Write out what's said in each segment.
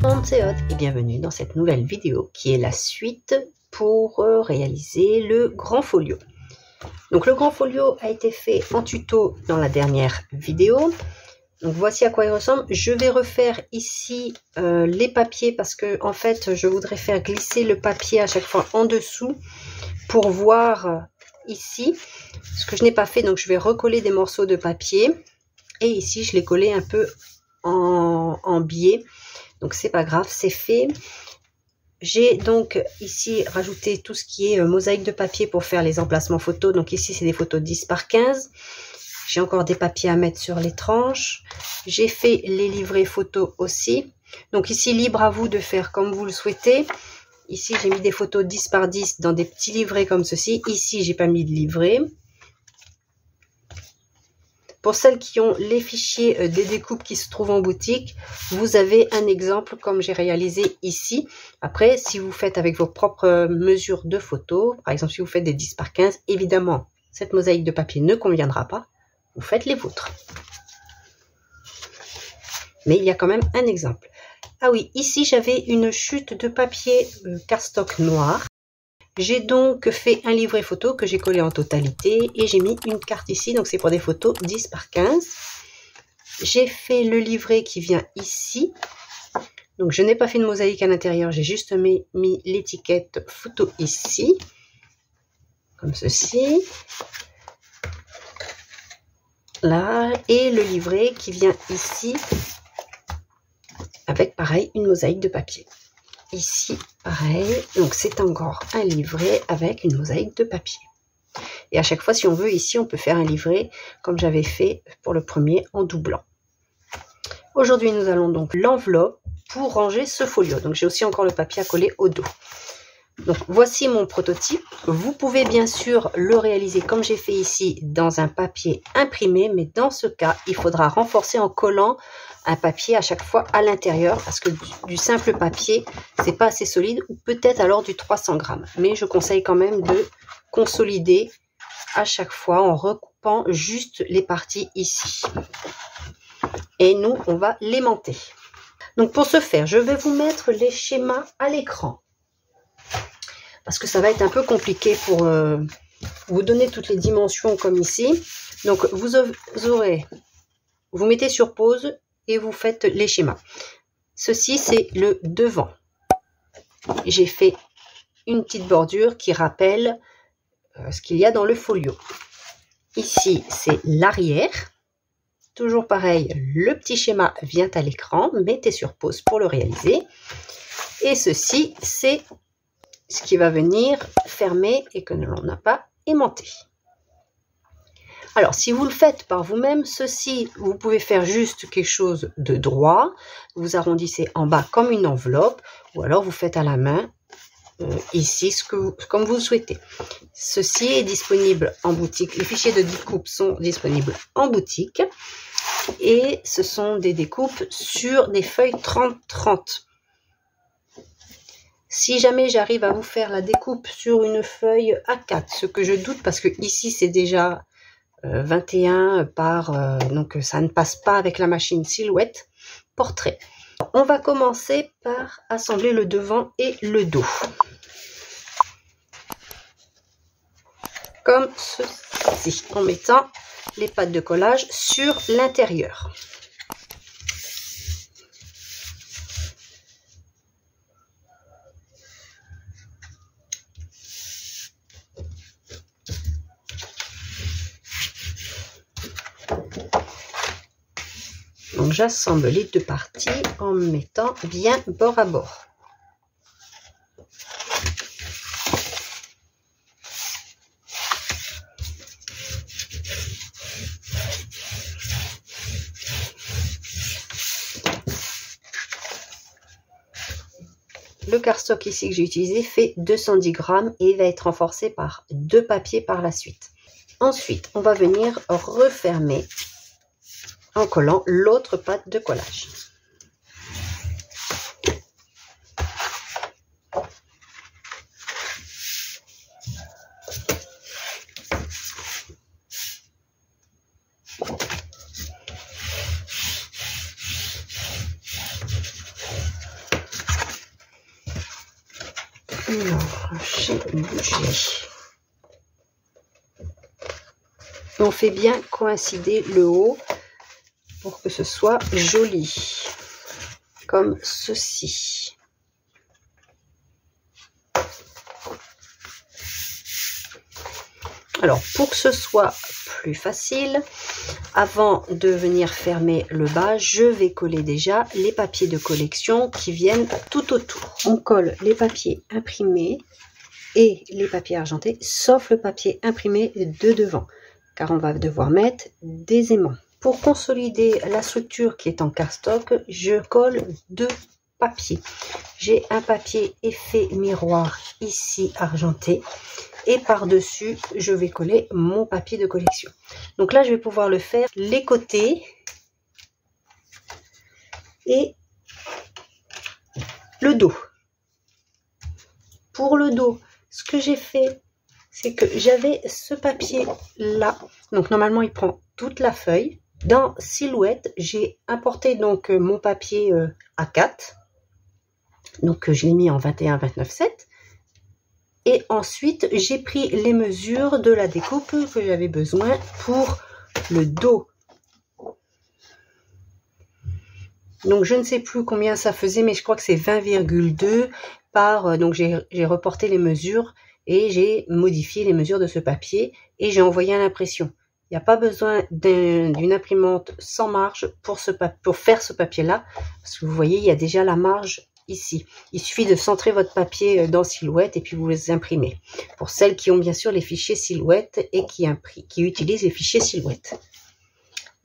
Bonjour et bienvenue dans cette nouvelle vidéo qui est la suite pour réaliser le grand folio. Donc le grand folio a été fait en tuto dans la dernière vidéo. Donc voici à quoi il ressemble. Je vais refaire ici les papiers parce que en fait je voudrais faire glisser le papier à chaque fois en dessous pour voir ici ce que je n'ai pas fait. Donc je vais recoller des morceaux de papier et ici je l'ai collé un peu en biais. Donc c'est pas grave, c'est fait. J'ai donc ici rajouté tout ce qui est mosaïque de papier pour faire les emplacements photos. Donc ici c'est des photos 10 par 15. J'ai encore des papiers à mettre sur les tranches. J'ai fait les livrets photos aussi. Donc ici libre à vous de faire comme vous le souhaitez. Ici j'ai mis des photos 10 par 10 dans des petits livrets comme ceci. Ici j'ai pas mis de livret. Pour celles qui ont les fichiers des découpes qui se trouvent en boutique, vous avez un exemple comme j'ai réalisé ici. Après, si vous faites avec vos propres mesures de photos, par exemple si vous faites des 10 par 15, évidemment, cette mosaïque de papier ne conviendra pas. Vous faites les vôtres. Mais il y a quand même un exemple. Ah oui, ici j'avais une chute de papier cardstock noir. J'ai donc fait un livret photo que j'ai collé en totalité et j'ai mis une carte ici, donc c'est pour des photos 10 par 15. J'ai fait le livret qui vient ici. Donc je n'ai pas fait de mosaïque à l'intérieur, j'ai juste mis l'étiquette photo ici, comme ceci. Là, et le livret qui vient ici, avec pareil une mosaïque de papier. Ici, pareil, donc c'est encore un livret avec une mosaïque de papier. Et à chaque fois, si on veut, ici, on peut faire un livret comme j'avais fait pour le premier en doublant. Aujourd'hui, nous allons donc l'enveloppe pour ranger ce folio. Donc, j'ai aussi encore le papier à coller au dos. Donc, voici mon prototype. Vous pouvez bien sûr le réaliser comme j'ai fait ici dans un papier imprimé, mais dans ce cas, il faudra renforcer en collant un papier à chaque fois à l'intérieur parce que du simple papier, c'est pas assez solide ou peut-être alors du 300 grammes. Mais je conseille quand même de consolider à chaque fois en recoupant juste les parties ici. Et nous, on va l'aimanter. Donc, pour ce faire, je vais vous mettre les schémas à l'écran. Parce que ça va être un peu compliqué pour vous donner toutes les dimensions comme ici. Donc, vous mettez sur pause et vous faites les schémas. Ceci, c'est le devant. J'ai fait une petite bordure qui rappelle ce qu'il y a dans le folio. Ici, c'est l'arrière. Toujours pareil, le petit schéma vient à l'écran. Mettez sur pause pour le réaliser. Et ceci, c'est ce qui va venir fermer et que l'on n'a pas aimanté. Alors, si vous le faites par vous-même, ceci, vous pouvez faire juste quelque chose de droit. Vous arrondissez en bas comme une enveloppe ou alors vous faites à la main ici comme vous le souhaitez. Ceci est disponible en boutique. Les fichiers de découpe sont disponibles en boutique et ce sont des découpes sur des feuilles 30-30. Si jamais j'arrive à vous faire la découpe sur une feuille A4, ce que je doute parce que ici c'est déjà 21 par... donc ça ne passe pas avec la machine Silhouette portrait. On va commencer par assembler le devant et le dos. Comme ceci, en mettant les pattes de collage sur l'intérieur. Donc j'assemble les deux parties en me mettant bien bord à bord. Le cardstock ici que j'ai utilisé fait 210 grammes et il va être renforcé par 2 papiers par la suite. Ensuite, on va venir refermer en collant l'autre patte de collage. Alors, j'ai bougé. On fait bien coïncider le haut pour que ce soit joli, comme ceci. Alors, pour que ce soit plus facile, avant de venir fermer le bas, je vais coller déjà les papiers de collection qui viennent tout autour. On colle les papiers imprimés et les papiers argentés, sauf le papier imprimé de devant, car on va devoir mettre des aimants. Pour consolider la structure qui est en cardstock, je colle deux papiers. J'ai un papier effet miroir ici argenté et par-dessus, je vais coller mon papier de collection. Donc là, je vais pouvoir le faire les côtés et le dos. Pour le dos, ce que j'ai fait, c'est que j'avais ce papier là. Donc normalement, il prend toute la feuille. Dans Silhouette, j'ai importé donc mon papier A4. Donc je l'ai mis en 21-29-7. Et ensuite, j'ai pris les mesures de la découpe que j'avais besoin pour le dos. Donc, je ne sais plus combien ça faisait, mais je crois que c'est 20,2 par... Donc, j'ai reporté les mesures et j'ai modifié les mesures de ce papier et j'ai envoyé à l'impression. Il n'y a pas besoin d'une imprimante sans marge pour faire ce papier-là, parce que vous voyez, il y a déjà la marge ici. Il suffit de centrer votre papier dans Silhouette et puis vous les imprimez. Pour celles qui ont bien sûr les fichiers Silhouette et qui utilisent les fichiers Silhouette.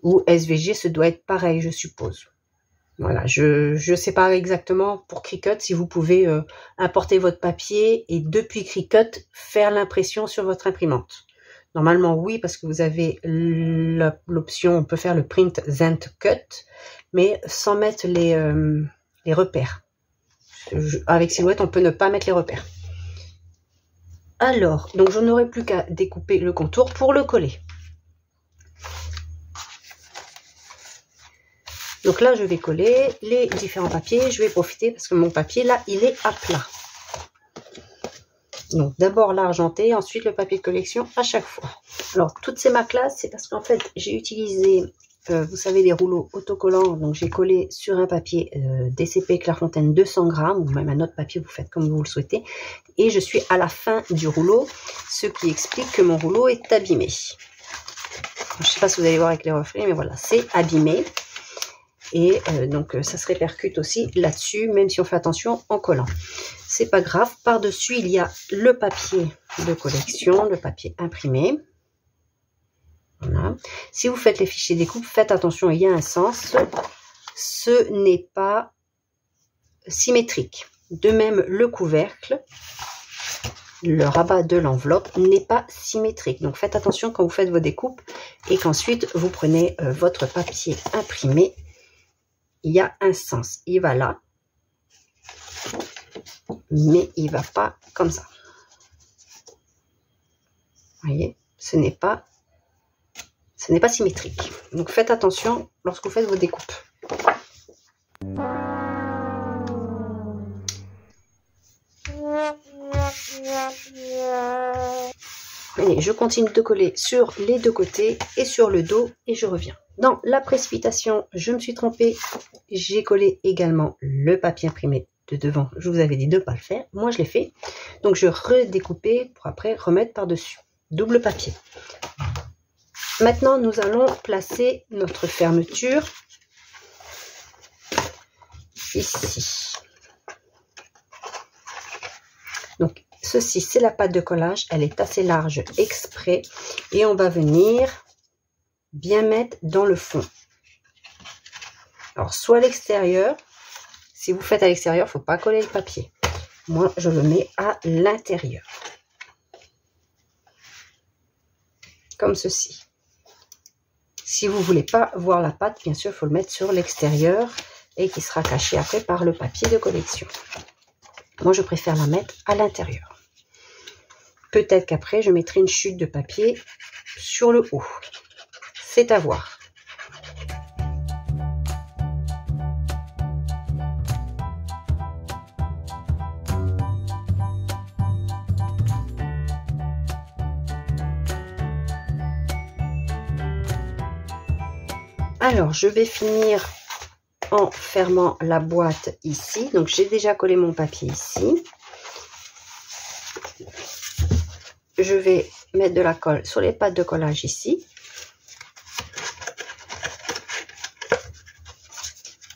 Ou SVG, ce doit être pareil, je suppose. Voilà, je sais pas exactement pour Cricut si vous pouvez importer votre papier et depuis Cricut faire l'impression sur votre imprimante. Normalement oui, parce que vous avez l'option, on peut faire le print and cut, mais sans mettre les repères. Avec Silhouette, on peut ne pas mettre les repères. Alors, donc je n'aurai plus qu'à découper le contour pour le coller. Donc là, je vais coller les différents papiers. Je vais profiter parce que mon papier, là, il est à plat. Donc d'abord l'argenté, ensuite le papier de collection à chaque fois. Alors, toutes ces marques-là, c'est parce qu'en fait, j'ai utilisé... vous savez, les rouleaux autocollants, donc j'ai collé sur un papier DCP Clairefontaine 200 grammes, ou même un autre papier, vous faites comme vous le souhaitez. Et je suis à la fin du rouleau, ce qui explique que mon rouleau est abîmé. Je ne sais pas si vous allez voir avec les reflets, mais voilà, c'est abîmé. Et donc ça se répercute aussi là-dessus, même si on fait attention en collant. C'est pas grave, par-dessus il y a le papier de collection, le papier imprimé. Voilà. Si vous faites les fichiers découpe, faites attention, il y a un sens. Ce n'est pas symétrique. De même, le couvercle, le rabat de l'enveloppe n'est pas symétrique. Donc faites attention quand vous faites vos découpes et qu'ensuite vous prenez votre papier imprimé. Il y a un sens. Il va là, mais il va pas comme ça. Vous voyez, ce n'est pas symétrique. Donc faites attention lorsque vous faites vos découpes. Allez, je continue de coller sur les deux côtés et sur le dos et je reviens. Dans la précipitation, je me suis trompée. J'ai collé également le papier imprimé de devant. Je vous avais dit de ne pas le faire. Moi, je l'ai fait. Donc, je redécoupais pour après remettre par-dessus. Double papier. Maintenant, nous allons placer notre fermeture ici. Donc, ceci, c'est la pâte de collage. Elle est assez large exprès. Et on va venir bien mettre dans le fond. Alors, soit à l'extérieur. Si vous faites à l'extérieur, il ne faut pas coller le papier. Moi, je le mets à l'intérieur. Comme ceci. Si vous ne voulez pas voir la pâte, bien sûr, il faut le mettre sur l'extérieur et qui sera caché après par le papier de collection. Moi, je préfère la mettre à l'intérieur. Peut-être qu'après, je mettrai une chute de papier sur le haut. C'est à voir. Alors, je vais finir en fermant la boîte ici. Donc, j'ai déjà collé mon papier ici. Je vais mettre de la colle sur les pattes de collage ici.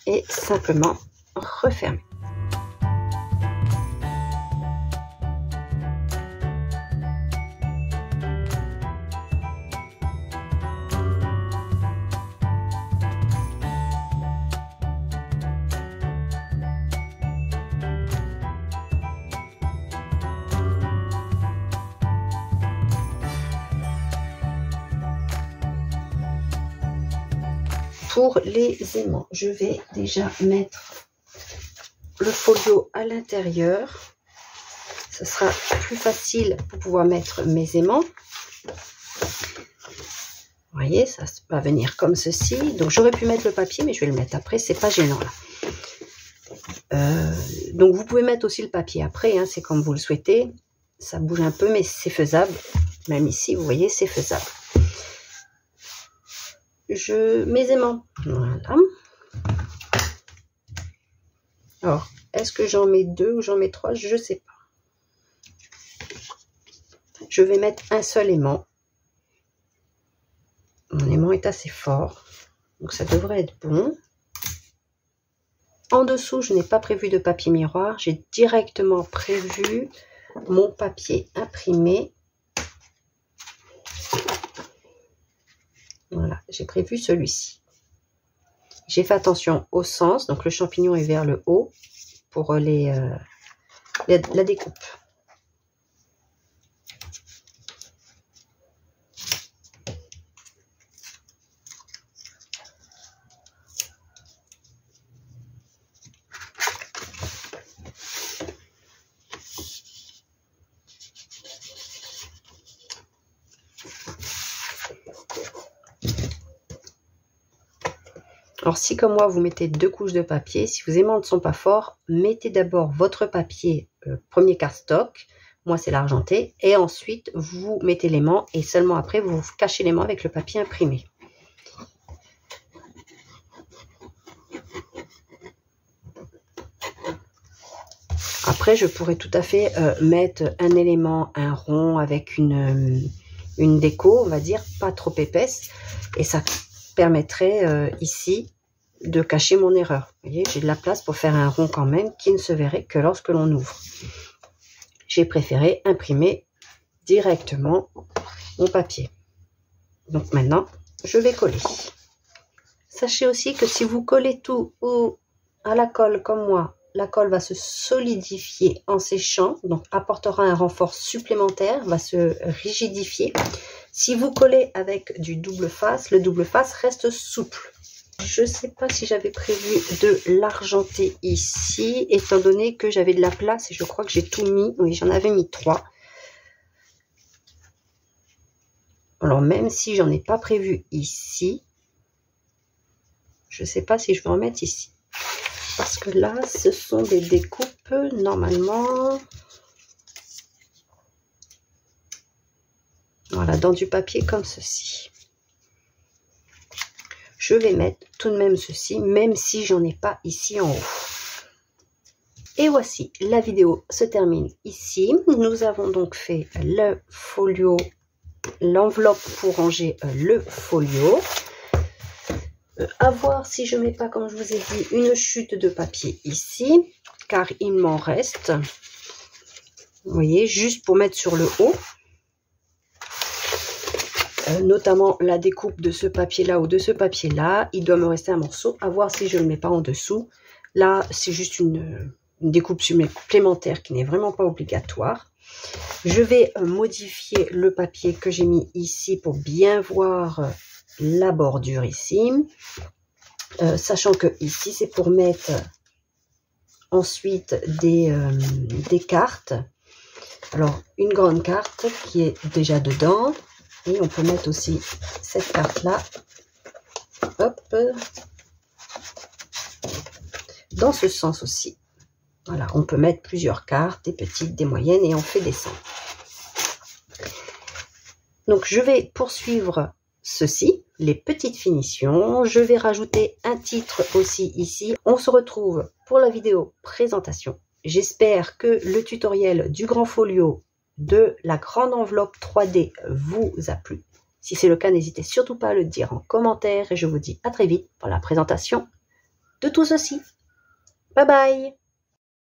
Et simplement refermer. Pour les aimants, je vais déjà mettre le folio à l'intérieur. Ce sera plus facile pour pouvoir mettre mes aimants. Vous voyez, ça va venir comme ceci. Donc j'aurais pu mettre le papier, mais je vais le mettre après, c'est pas gênant là. Donc vous pouvez mettre aussi le papier après, hein, c'est comme vous le souhaitez. Ça bouge un peu, mais c'est faisable. Même ici, vous voyez, c'est faisable. Mes aimants, voilà. Alors, est-ce que j'en mets 2 ou j'en mets 3? Je ne sais pas. Je vais mettre un seul aimant. Mon aimant est assez fort, donc ça devrait être bon. En dessous, je n'ai pas prévu de papier miroir. J'ai directement prévu mon papier imprimé. Voilà, j'ai prévu celui-ci. J'ai fait attention au sens, donc le champignon est vers le haut pour la découpe. Alors si comme moi vous mettez 2 couches de papier, si vos aimants ne sont pas forts, mettez d'abord votre papier premier cardstock, moi c'est l'argenté, et ensuite vous mettez l'aimant et seulement après vous cachez l'aimant avec le papier imprimé. Après je pourrais tout à fait mettre un élément, un rond avec une déco, on va dire, pas trop épaisse, et ça permettrait ici de cacher mon erreur. Vous voyez, j'ai de la place pour faire un rond quand même qui ne se verrait que lorsque l'on ouvre. J'ai préféré imprimer directement mon papier. Donc maintenant, je vais coller. Sachez aussi que si vous collez tout à la colle comme moi, la colle va se solidifier en séchant, donc apportera un renfort supplémentaire, va se rigidifier. Si vous collez avec du double face, le double face reste souple. Je ne sais pas si j'avais prévu de l'argenter ici, étant donné que j'avais de la place et je crois que j'ai tout mis. Oui, j'en avais mis 3. Alors, même si j'en ai pas prévu ici, je ne sais pas si je vais en mettre ici. Parce que là, ce sont des découpes, normalement, voilà, dans du papier comme ceci. Je vais mettre tout de même ceci, même si j'en ai pas ici en haut. Et voici, la vidéo se termine ici. Nous avons donc fait le folio, l'enveloppe pour ranger le folio. À voir si je mets pas, comme je vous ai dit, une chute de papier ici, car il m'en reste. Vous voyez, juste pour mettre sur le haut. Notamment la découpe de ce papier là ou de ce papier là, il doit me rester un morceau, à voir si je ne le mets pas en dessous. Là c'est juste une découpe supplémentaire qui n'est vraiment pas obligatoire. Je vais modifier le papier que j'ai mis ici pour bien voir la bordure ici, sachant que ici c'est pour mettre ensuite des cartes. Alors une grande carte qui est déjà dedans. Et on peut mettre aussi cette carte-là, hop, dans ce sens aussi. Voilà, on peut mettre plusieurs cartes, des petites, des moyennes, et on fait descendre. Donc, je vais poursuivre ceci, les petites finitions. Je vais rajouter un titre aussi ici. On se retrouve pour la vidéo présentation. J'espère que le tutoriel du grand folio de la grande enveloppe 3D vous a plu. Si c'est le cas, n'hésitez surtout pas à le dire en commentaire et je vous dis à très vite pour la présentation de tout ceci. Bye bye!